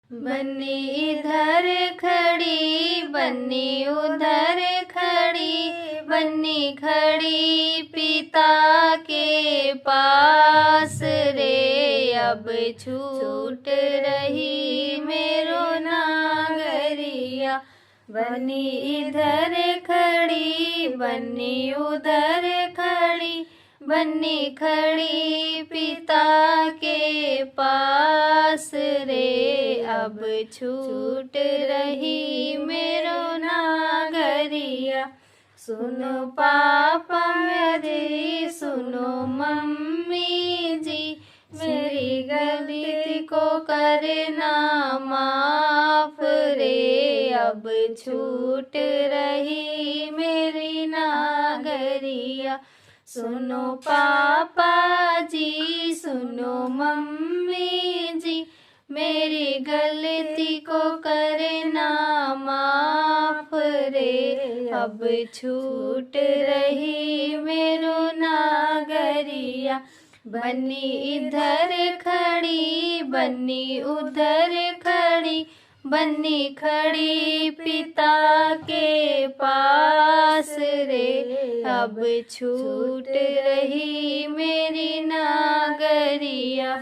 बन्नी इधर खड़ी बन्नी उधर खड़ी, बन्नी खड़ी पिता के पास रे। अब छूट रही मेरो नागरिया, बन्नी इधर खड़ी बन्नी उधर खड़ी, बन्नी खड़ी पिता के पास रे। अब छूट रही मेरो नागरिया, सुनो पापा मेरी सुनो मम्मी जी, मेरी गलती को करना माफ रे। अब छूट रही मेरी नागरिया, सुनो पापा जी सुनो मम्मी जी, मेरी गलती को करना माफ रे। अब छूट रही मेरो नागरिया, बन्नी इधर खड़ी बन्नी उधर खड़ी, बन्नी खड़ी पिता के पास रे। अब छूट रही मेरी नागरिया।